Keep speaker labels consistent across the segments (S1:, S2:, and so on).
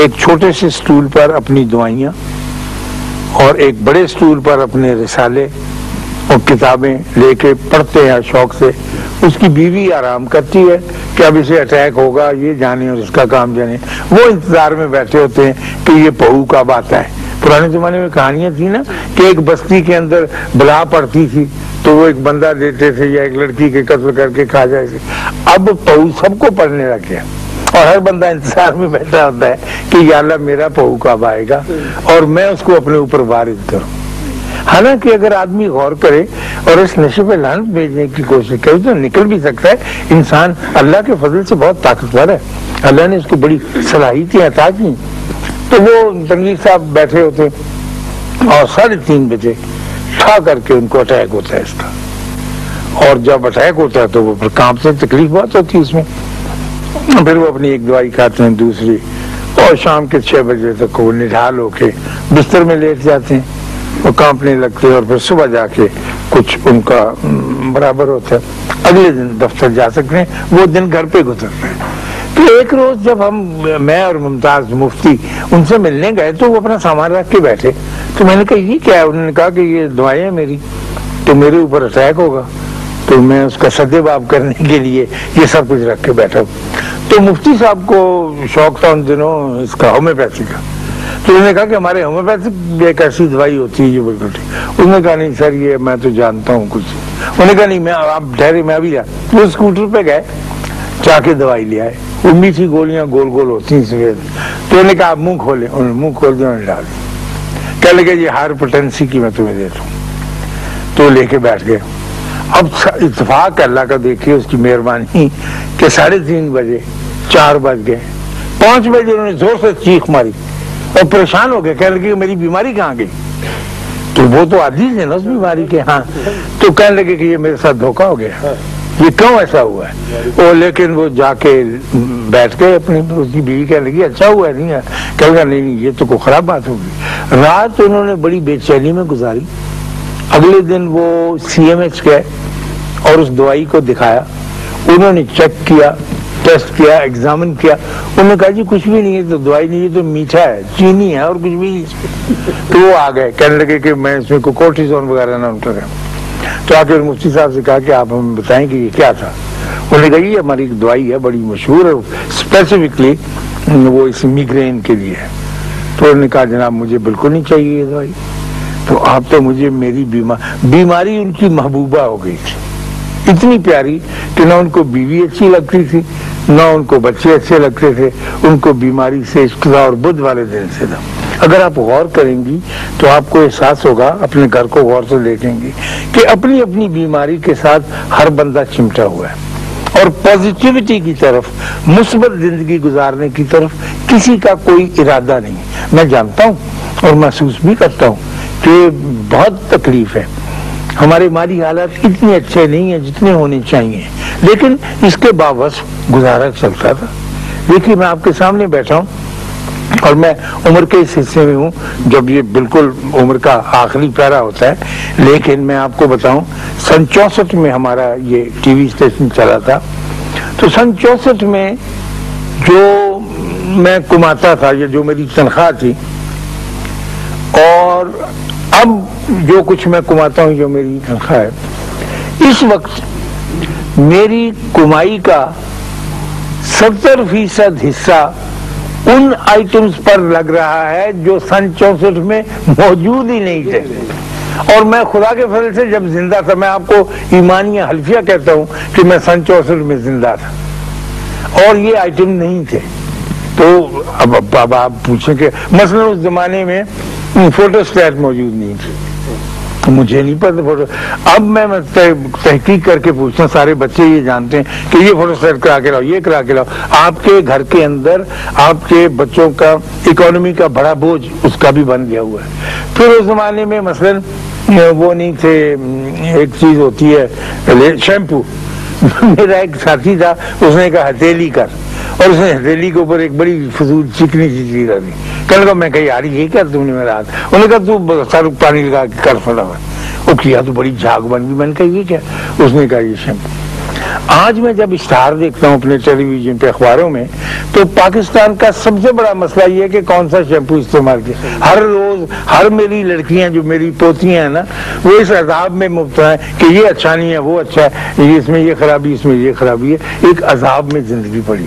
S1: ایک چھوٹے سے سٹول پر اپنی دعائیاں اور ایک بڑے سٹول پر اپنے رسالے اور کتابیں لے کے پڑھتے ہیں شوق سے. اس کی بیوی آرام کرتی ہے کہ اب اسے اٹیک ہوگا، یہ جانے اور اس کا کام جانے. وہ انتظار میں بیٹھے ہوتے ہیں کہ یہ بہو کب آتا ہے. پرانے زمانے میں کہانیاں تھیں نا کہ ایک بستی کے اندر بلا پڑتی تھی تو وہ ایک بندہ دیتے تھے یا ایک لڑکی کے قتل کر کے کھا جائے تھے. اب بہو سب کو پڑھنے لگ گیا اور ہر بندہ انتظار میں بیٹھا ہوتا ہے کہ یا اللہ میرا بہو کب آئے گا اور میں اس کو اپنے اوپر وارد کروں. حالانکہ اگر آدمی غور کرے اور اس نشے پہ لعنت بھیجنے کی کوشش کرے تو نکل بھی سکتا ہے. انسان اللہ کے فضل سے بہت طاقتور ہے، اللہ نے اس کو بڑی صلاحیتیں عطا کی. تو وہ تنویر صاحب بیٹھے ہوتے اور 3:30 بجے ٹھا کر کے ان کو اٹیک ہوتا ہے اس کا. اور جب اٹیک ہوتا ہے تو وہ پھر کانپتے، تکلیف بہت ہوتی ہے اس میں. پھر وہ اپنی ایک دوائی کھاتے ہیں، دوسری، اور شام کے 6 بجے تک وہ نڈھال ہو کے بستر میں لیٹ جاتے ہیں، وہ کانپنے لگتے ہیں اور پھر صبح جا کے کچھ ان کا برابر ہوتا ہے، اگلے دن دفتر جا سکتے ہیں. وہ دن گھر پہ گزرتے ہیں. تو ایک روز جب میں اور ممتاز مفتی ان سے ملنے گئے تو وہ اپنا سامان رکھ کے بیٹھے. تو میں نے کہا یہ کیا ہے؟ انہوں نے کہا کہ یہ دعائیں ہیں میری، تو میرے اوپر اٹیک ہوگا تو میں اس کا سدے باب کرنے کے لیے یہ سب کچھ رکھ کے بیٹھا ہوں. تو مفتی صاحب کو شوق تھا ان دنوں اس کا ہومیوپیتھی کا. تو انہوں نے کہا کہ ہمارے ہومیوپیتھی ایک ایسی دوائی ہوتی ہے جو بالکل ٹھیک. انہوں نے کہا نہیں سر یہ میں تو جانتا ہوں کچھ. انہوں نے کہا نہیں میں آپ ٹھہرے میں ابھی وہ اسکوٹر پہ گئے جا کے دوائی لے آئے. وہ میٹھی گولیاں گول گول ہوتی ہیں سفید. تو انہوں نے کہا آپ منہ کھولیں. انہوں نے منہ کھول دیا، انہوں نے ڈال دیا. کہنے لگے یہ ہائر پوٹینسی کی میں تمہیں دیتا ہوں. تو لے کے بیٹھ گئے. اب اتفاق اللہ کا دیکھیے اس کی مہربانی کہ 3:30 بجے 4 بج گئے. 5 بجے انہوں نے زور سے چیخ ماری اور پریشان ہو گئے. کہنے لگے میری بیماری کہاں گئی؟ تو وہ تو عزیز ہے نا اس بیماری کے. ہاں. تو کہنے لگے کہ یہ میرے ساتھ دھوکا ہو گیا، یہ کیوں ایسا ہوا ہے؟ لیکن وہ جا کے بیٹھ کے اپنی اس کی بیوی کہنے لگی اچھا ہوا ہے نہیں ہے. کہنے لگا نہیں یہ تو کوئی خراب بات ہوگی. رات انہوں نے بڑی بے چینی میں گزاری. اگلے دن وہ CMH گئے اور اس دوائی کو دکھایا. انہوں نے چیک کیا، ٹیسٹ کیا، ایگزامن کیا. انہوں نے کہا جی کچھ بھی نہیں ہے، تو دوائی نہیں ہے تو میٹھا ہے، چینی ہے اور کچھ بھی نہیں. تو وہ آ گئے، کہنے لگے کہ میں اس میں کوئی کورٹیزون وغیرہ نہ کریں. تو آ کے مفتی صاحب سے کہا کہ آپ ہمیں بتائیں کہ یہ کیا تھا. انہوں نے کہا یہ ہماری ایک دوائی ہے بڑی مشہور ہے، اسپیسیفکلی وہ اس میگرین کے لیے ہے. تو انہوں نے کہا جناب مجھے بالکل نہیں چاہیے یہ دوائی. تو آپ تو مجھے میری بیماری ان کی محبوبہ ہو گئی تھی، اتنی پیاری کہ نہ ان کو بیوی اچھی لگتی تھی نہ ان کو بچے اچھے لگتے تھے. ان کو بیماری سے عشق تھا اور بدھ والے دن سے تھا. اگر آپ غور کریں گی تو آپ کو احساس ہوگا، اپنے گھر کو غور سے دیکھیں گی کہ اپنی اپنی بیماری کے ساتھ ہر بندہ چمٹا ہوا ہے اور پازیٹیوٹی کی طرف، مثبت زندگی گزارنے کی طرف کسی کا کوئی ارادہ نہیں. میں جانتا ہوں اور محسوس بھی کرتا ہوں کہ بہت تکلیف ہے، ہمارے مالی حالات اتنے اچھے نہیں ہیں جتنے ہونے چاہیے، لیکن اس کے باوجود گزارا چلتا تھا. دیکھیے میں آپ کے سامنے بیٹھا ہوں اور میں عمر کے اس حصے میں ہوں جب یہ بالکل عمر کا آخری پیرا ہوتا ہے. لیکن میں آپ کو بتاؤں 64 میں ہمارا یہ ٹی وی اسٹیشن چلا تھا. تو 64 میں جو میں کماتا تھا یا جو میری تنخواہ تھی اور اب جو کچھ میں کماتا ہوں جو میری تنخواہ ہے، اس وقت میری کمائی کا 70% حصہ ان آئٹمز پر لگ رہا ہے جو 64 میں موجود ہی نہیں تھے. اور میں خدا کے فضل سے جب زندہ تھا، میں آپ کو ایمانیہ حلفیہ کہتا ہوں کہ میں 64 میں زندہ تھا اور یہ آئٹم نہیں تھے. تو اب آپ پوچھیں کہ مثلا اس زمانے میں فوٹو اسٹیٹ موجود نہیں تھی، مجھے نہیں پتا فوٹو. اب میں تحقیق کر کے پوچھتا ہوں، سارے بچے یہ جانتے ہیں کہ یہ فوٹو اسٹیٹ کرا کے لاؤ، یہ کرا کے لاؤ. آپ کے گھر کے اندر آپ کے بچوں کا اکانومی کا بڑا بوجھ اس کا بھی بن گیا ہوا ہے. پھر اس زمانے میں مثلا وہ نہیں تھے، ایک چیز ہوتی ہے شیمپو. میرا ایک ساتھی تھا، اس نے کہا ہتھیلی کر، اور اس نے ہتھیلی کے اوپر ایک بڑی فضول چکنی سی چیز رکھ دی. کہنے لگا میں کہا یار یہ کیا تم نے میرا ہاتھ. انہوں نے کہا تو سر پانی لگا کے کر فٹافٹ. وہ کیا تو بڑی جھاگ بن گئی. میں نے کہا یہ کیا؟ اس نے کہا یہ شیمپو. آج میں جب اشتہار دیکھتا ہوں اپنے ٹیلی ویژن پہ اخباروں میں تو پاکستان کا سب سے بڑا مسئلہ یہ ہے کہ کون سا شیمپو استعمال کیا. ہر روز ہر میری لڑکیاں جو میری پوتیاں ہیں نا وہ اس عذاب میں مبتلا ہیں کہ یہ اچھا نہیں ہے وہ اچھا ہے, اس میں یہ خرابی اس میں یہ خرابی ہے, ایک عذاب میں زندگی پڑی.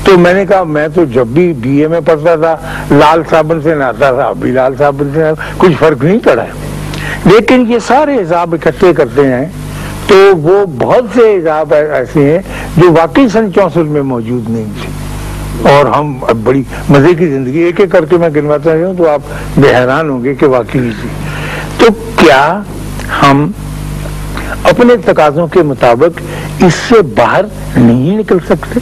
S1: تو میں نے کہا میں تو جب بھی بی اے میں پڑھتا تھا لال صابن سے نہاتا تھا, ابھی لال صابن سے کچھ فرق نہیں پڑا ہے. لیکن یہ سارے عذاب اکٹھے کرتے ہیں تو وہ بہت سے عذاب ایسے ہیں جو واقعی سن 64 میں موجود نہیں تھے, اور ہم اب بڑی مزے کی زندگی ایک ایک کر کے میں گنواتا ہوں تو آپ بے حیران ہوں گے کہ واقعی تھی. تو کیا ہم اپنے تقاضوں کے مطابق اس سے باہر نہیں نکل سکتے؟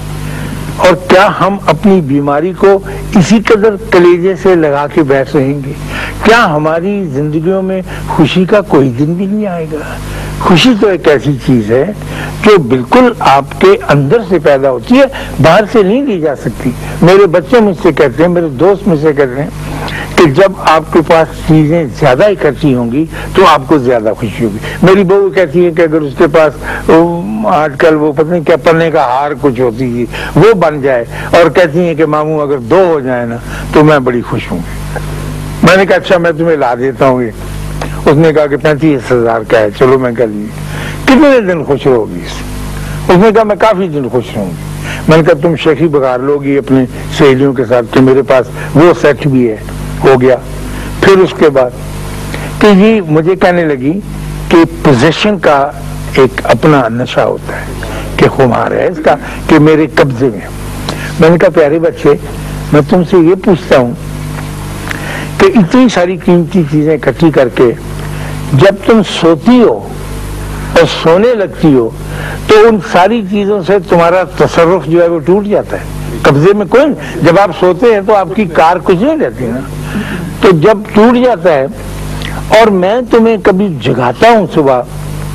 S1: اور کیا ہم اپنی بیماری کو اسی قدر کلیجے سے لگا کے بیٹھ رہیں گے؟ کیا ہماری زندگیوں میں خوشی کا کوئی دن بھی نہیں آئے گا؟ خوشی تو ایک ایسی چیز ہے جو بالکل آپ کے اندر سے پیدا ہوتی ہے, باہر سے نہیں لی جا سکتی. میرے بچے مجھ سے کہتے ہیں, میرے دوست مجھ سے کہتے ہیں کہ جب آپ کے پاس چیزیں زیادہ اکٹھی ہوں گی تو آپ کو زیادہ خوشی ہوگی. میری بہو کہتی ہے کہ اگر اس کے پاس آج کل وہ پتہ نہیں کیا پنے کا ہار کچھ ہوتی ہے وہ بن جائے, اور کہتی ہیں کہ ماموں اگر 2 ہو جائے نا تو میں بڑی خوش ہوں گی. میں نے کہا اچھا میں تمہیں لا دیتا ہوں. اس نے کہا کہ 35,000 کا ہے. چلو میں کہہ لیجیے کتنے دن خوش رہو گی؟ اس نے کہا میں کافی دن خوش رہوں گی. میں نے کہا تم شیخی بگار لو گی اپنی سہیلیوں کے ساتھ کہ میرے پاس وہ سیٹ بھی ہے. ہو گیا. پھر اس کے بعد کہ یہ مجھے کہنے لگی کہ پوزیشن کا ایک اپنا نشہ ہوتا ہے کہ خمار ہے اس کا کہ میرے قبضے میں. میں نے کہا پیارے بچے میں تم سے یہ پوچھتا ہوں کہ اتنی ساری قیمتی چیزیں اکٹھی کر کے جب تم سوتی ہو اور سونے لگتی ہو تو ان ساری چیزوں سے تمہارا تصرف جو ہے وہ ٹوٹ جاتا ہے. قبضے میں کوئی نہیں. جب آپ سوتے ہیں تو آپ کی کار کچھ نہیں رہتی نا, تو جب ٹوٹ جاتا ہے. اور میں تمہیں کبھی جگاتا ہوں صبح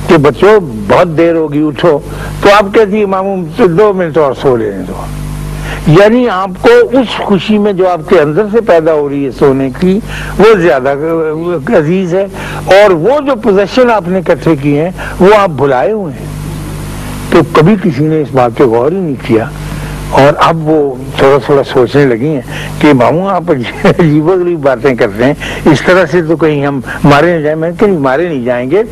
S1: کہ بچوں بہت دیر ہوگی اٹھو, تو آپ کہتی ہے ماموں 2 منٹ اور سو لینے دو. یعنی آپ کو اس خوشی میں جو آپ کے اندر سے پیدا ہو رہی ہے سونے کی وہ زیادہ عزیز ہے, اور وہ جو پوزیشن آپ نے اکٹھے کیے ہیں وہ آپ بھلائے ہوئے ہیں. تو کبھی کسی نے اس بات پہ غور ہی نہیں کیا, اور اب وہ تھوڑا تھوڑا سوچنے لگی ہیں کہ ماموں آپ عجیب و غریب باتیں کرتے ہیں, اس طرح سے تو کہیں ہم مارے نہ جائیں. میں کہیں مارے نہیں جائیں گے,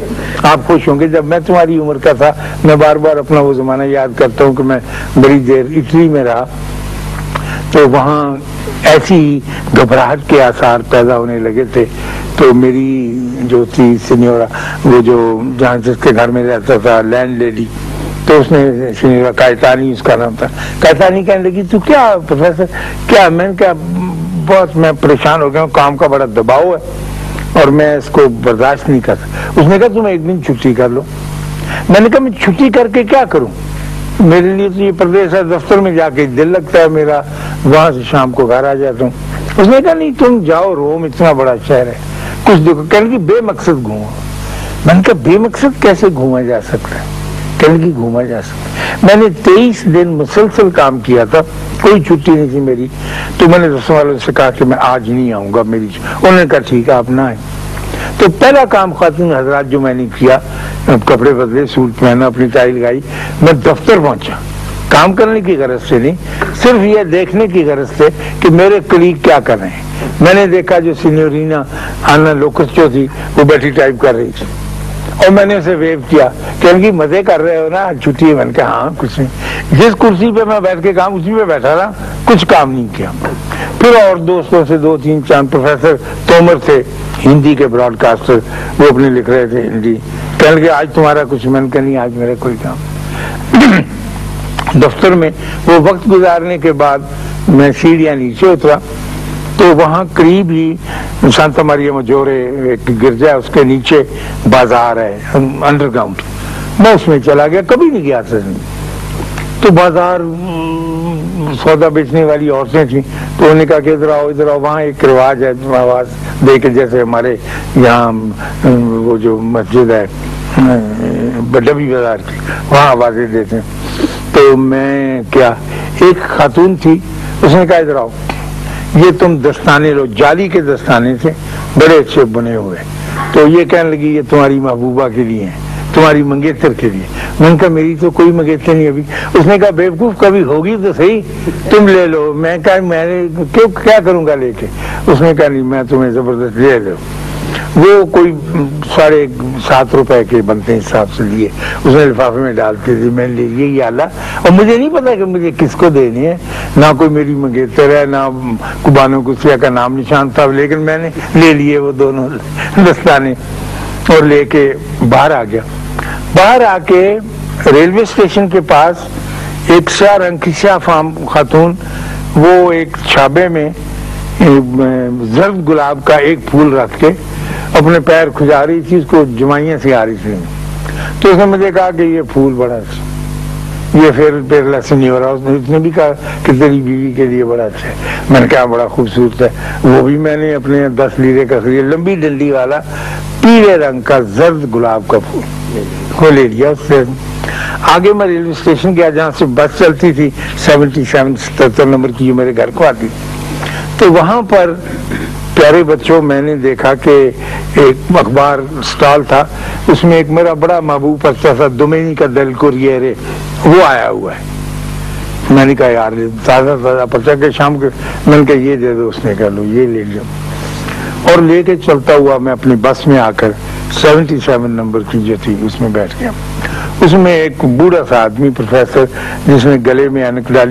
S1: آپ خوش ہوں گے. جب میں تمہاری عمر کا تھا میں بار بار اپنا وہ زمانہ یاد کرتا ہوں کہ میں بڑی دیر اٹلی میں رہا تو وہاں ایسی گھبراہٹ کے آثار پیدا ہونے لگے تھے. تو میری جو تھی سینیورا وہ جو جہاں جس کے گھر میں رہتا تھا لینڈ لیڈی, تو اس نے سینیورا کائتانی اس کا نام تھا, کائتانی کہنے لگی تو کیا پروفیسر کیا؟ میں نے کہا بہت میں پریشان ہو گیا ہوں, کام کا بڑا دباؤ ہے اور میں اس کو برداشت نہیں کر سکتا. اس نے کہا تم ایک دن چھٹی کر لو. میں نے کہا میں چھٹی کر کے کیا کروں؟ میرے لیے تو یہ پردیش ہے, دفتر میں جا کے دل لگتا ہے میرا, وہاں سے شام کو گھر آ جاتا ہوں. اس نے کہا نہیں تم جاؤ, روم اتنا بڑا شہر ہے, کچھ دیکھو. کہنے کی بے مقصد گھومو. میں نے کہا بے مقصد کیسے گھوما جا سکتا ہے؟ کہنے کی گھوما جا سکتا. میں نے 23 دن مسلسل کام کیا تھا, کوئی چھٹی نہیں تھی میری. تو میں نے دوستوں والوں سے کہا کہ میں آج نہیں آؤں گا میری. انہوں نے کہا ٹھیک ہے آپ نہ آئیں. تو پہلا کام خواتین حضرات جو میں نے کیا, کپڑے بدلے, سوٹ پہنا, اپنی ٹائی لگائی, میں دفتر پہنچا. کام کرنے کی غرض سے نہیں, صرف یہ دیکھنے کی غرض سے کہ میرے کلیگ کیا کر رہے ہیں. میں نے دیکھا جو سینیورینا آنا لوکس جو تھی وہ بیٹھی ٹائپ کر رہی تھی, اور میں نے اسے ویو کیا کہ ان کی مزے کر رہے ہو نا, چھٹی ہے. میں نے کہا ہاں کچھ نہیں. جس کرسی پہ میں بیٹھ کے کام اسی پہ بیٹھا رہا, کچھ کام نہیں کیا. پھر اور دوستوں سے 2-3 پروفیسر تومر تھے ہندی کے براڈ کاسٹر, وہ اپنے لکھ رہے تھے ہندی. کہنے لگے آج تمہارا کچھ؟ میں نے کہا نہیں آج میرا کوئی کام. دفتر میں وہ وقت گزارنے کے بعد میں سیڑھیاں نیچے اترا تو وہاں قریب ہی سانتا ماریا مجورے ایک گرجا ہے, اس کے نیچے بازار ہے انڈر گراؤنڈ. میں اس میں چلا گیا, کبھی نہیں گیا تھا. تو بازار سودا بیچنے والی عورتیں تھیں, تو انہوں نے کہا کہ ادھر آؤ ادھر آؤ. وہاں ایک رواج ہے آواز دے کے, جیسے ہمارے یہاں وہ جو مسجد ہے ڈبی بازار کی, وہاں آوازیں دیتے ہیں. تو میں کیا, ایک خاتون تھی, اس نے کہا ادھر آؤ, یہ تم دستانے لو. جالی کے دستانے تھے, بڑے اچھے بنے ہوئے. تو یہ کہنے لگی یہ تمہاری محبوبہ کے لیے ہیں. تمہاری منگیتر کے لیے. میں نے کہا میری تو کوئی منگیتر نہیں ابھی. اس نے کہا بیوقوف کبھی ہوگی تو صحیح, تم لے لو. میں کہا میں نے کیا کروں گا لے کے. اس نے کہا نہیں میں تمہیں زبردست لے لو. وہ کوئی 7.5 روپے کے بنتے حساب سے لیے, اس نے لفافے میں ڈالتے تھے. میں نے لے لیے یہ آلہ, اور مجھے نہیں پتا کہ مجھے کس کو دینی ہے, نہ کوئی میری منگیتر ہے نہ کبانو کسیا کا نام نشان تھا, لیکن میں نے لے لیے وہ دونوں دستانے اور لے کے باہر آ گیا. باہر آ کے ریلوے اسٹیشن کے پاس ایک سیاہ رنگ کی سیاہ فام خاتون, وہ ایک چھابے میں زرد گلاب کا ایک پھول رکھ کے اپنے پیر کھجا رہی تھی, اس کو جمائیاں سے آ رہی تھی. تو اس نے مجھے کہا کہ یہ پھول بڑا اچھا, یہ پیرلا سے نہیں ہو رہا. اس نے بھی کہا کہ تیری بیوی کے لیے بڑا اچھا ہے. میں نے کہا بڑا خوبصورت ہے. وہ بھی میں نے اپنے 10 لیرے کا خرید, لمبی ڈنڈی والا پیلے رنگ کا زرد گلاب کا پھول وہ لے لیا. اس سے آگے میں ریلوے اسٹیشن گیا جہاں سے بس چلتی تھی 77 نمبر کی جو میرے گھر کو آتی. تو وہاں پر پیارے بچوں میں نے دیکھا کہ ایک اخبار سٹال تھا, اس میں ایک میرا بڑا محبوب پرچہ تھا دومینیکا ڈیل کوریرے, وہ آیا ہوا ہے. میں نے کہا یار تازہ پرچہ کے شام کے, میں نے کہا یہ دے دو. اس نے کہا لو یہ لے لو, اور لے کے چلتا ہوا میں اپنی بس میں آ کر 77 نمبر کی جو تھی اس میں بیٹھ گیا. اس میں ایک بوڑھا سا آدمی پروفیسر جس نے گلے میں اینک ڈالی